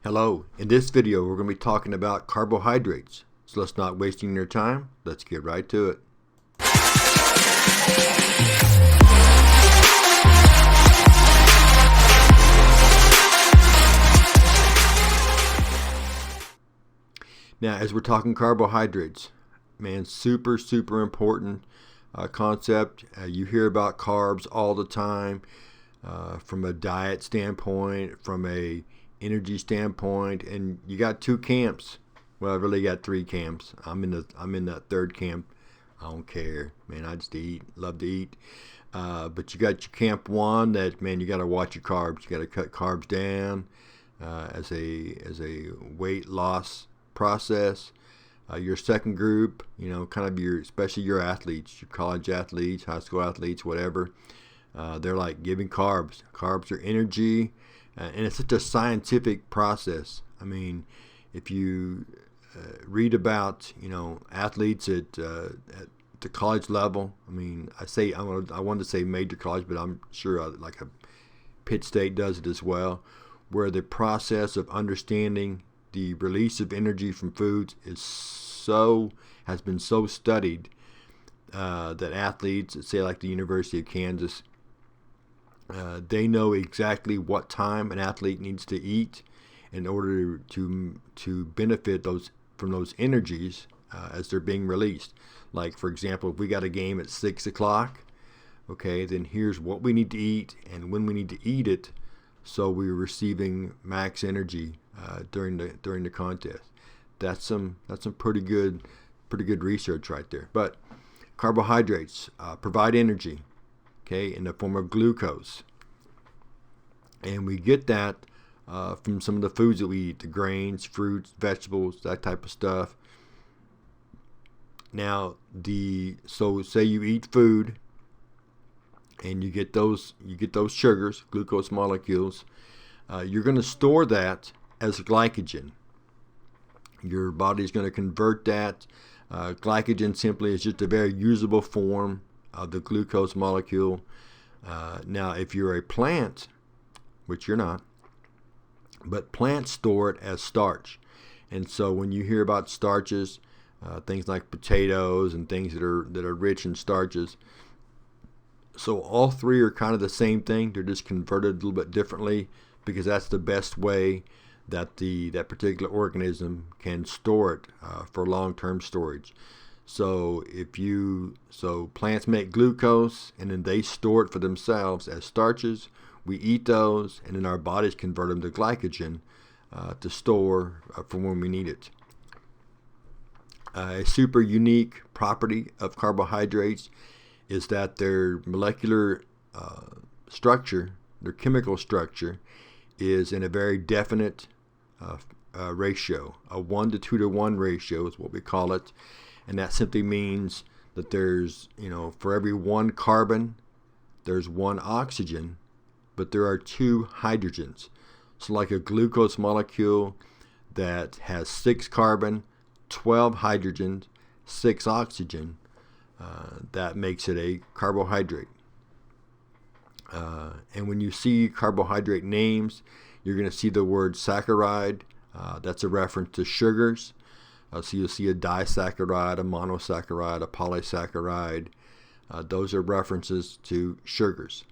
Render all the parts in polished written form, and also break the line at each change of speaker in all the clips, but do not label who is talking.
Hello, in this video we're going to be talking about carbohydrates. So let's not wasting your time, let's get right to it. Now as we're talking carbohydrates, man, super important concept. You hear about carbs all the time from a diet standpoint, from a energy standpoint, and you got two camps. Well, I really got three camps. I'm in that third camp. I don't care, man. I just eat, love to eat. But you got your camp one that, man, you got to watch your carbs. You got to cut carbs down as a weight loss process. Your second group, kind of especially your athletes, your college athletes, high school athletes, whatever. They're like giving carbs. Carbs are energy. And it's such a scientific process. I mean, if you read about, athletes at the college level, I mean, I wanted to say major college, but I'm sure like a Pitt State does it as well, where the process of understanding the release of energy from foods has been so studied that athletes, say like the University of Kansas, they know exactly what time an athlete needs to eat in order to benefit from those energies as they're being released. Like, for example, if we got a game at 6 o'clock, okay, then here's what we need to eat and when we need to eat it, so we're receiving max energy during the contest. That's some pretty good research right there. But carbohydrates provide energy, okay, in the form of glucose. And we get that from some of the foods that we eat, the grains, fruits, vegetables, that type of stuff. Now, so say you eat food and you get those sugars, glucose molecules, you're going to store that as glycogen. Your body's going to convert that. Glycogen simply is just a very usable form of the glucose molecule. Now, if you're a plant, which you're not, but plants store it as starch. And so when you hear about starches, things like potatoes and things that are rich in starches, so all three are kind of the same thing. They're just converted a little bit differently because that's the best way that that particular organism can store it for long-term storage. So plants make glucose and then they store it for themselves as starches. We eat those and then our bodies convert them to glycogen to store for when we need it. A super unique property of carbohydrates is that their molecular structure, their chemical structure, is in a very definite ratio. A 1 to 2 to 1 ratio is what we call it. And that simply means that there's, for every one carbon, there's one oxygen, but there are two hydrogens. So like a glucose molecule that has 6 carbon, 12 hydrogens, 6 oxygen, that makes it a carbohydrate. And when you see carbohydrate names, you're going to see the word saccharide. That's a reference to sugars. So you'll see a disaccharide, a monosaccharide, a polysaccharide. Those are references to sugars.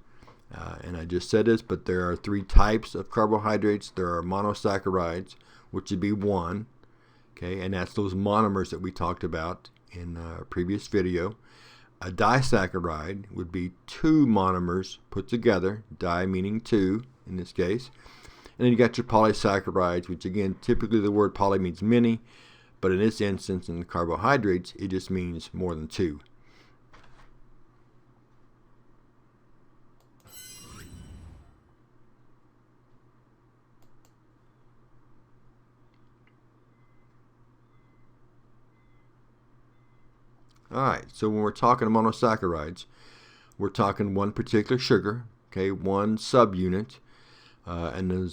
And I just said this, but there are 3 types of carbohydrates. There are monosaccharides, which would be 1, okay, and that's those monomers that we talked about in a previous video. A disaccharide would be 2 monomers put together, di meaning 2 in this case. And then you got your polysaccharides, which again, typically the word poly means many, but in this instance, in carbohydrates, it just means more than 2. Alright, so when we're talking monosaccharides, we're talking one particular sugar, okay, one subunit, and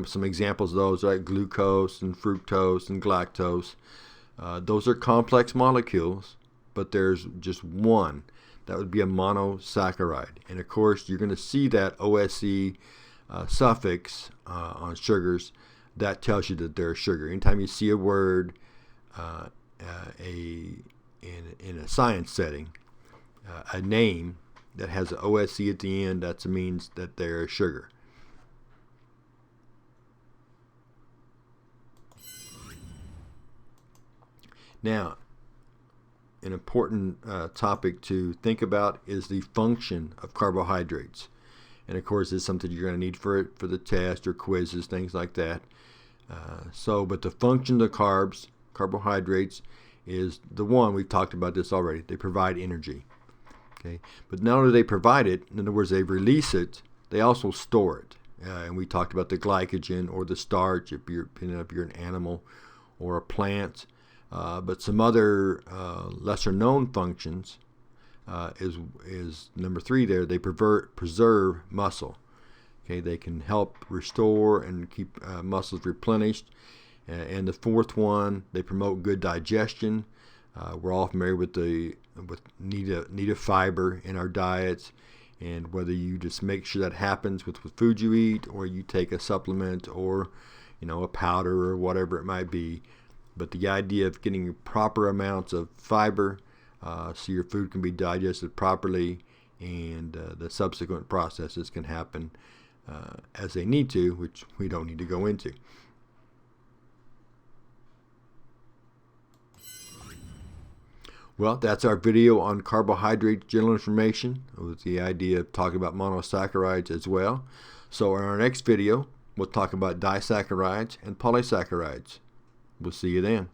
some examples of those, right? Glucose and fructose and galactose. Those are complex molecules, but there's just one. That would be a monosaccharide. And of course, you're going to see that OSE suffix on sugars that tells you that they're a sugar. Anytime you see a word in a science setting, a name that has an OSC at the end, that means that they're a sugar. Now, an important topic to think about is the function of carbohydrates. And of course, it's something you're going to need for the test or quizzes, things like that. But the function of carbohydrates, is the one, we've talked about this already. They provide energy. Okay, but not only do they provide it, in other words, they release it, they also store it. And we talked about the glycogen or the starch, depending if you're an animal or a plant. But some other lesser known functions is number 3 there. They preserve muscle. Okay, they can help restore and keep muscles replenished. And the 4th one, they promote good digestion. We're all familiar with need of fiber in our diets, and whether you just make sure that happens with food you eat, or you take a supplement, or a powder or whatever it might be. But the idea of getting proper amounts of fiber so your food can be digested properly, and the subsequent processes can happen as they need to, which we don't need to go into. Well, that's our video on carbohydrate general information, with the idea of talking about monosaccharides as well. So in our next video, we'll talk about disaccharides and polysaccharides. We'll see you then.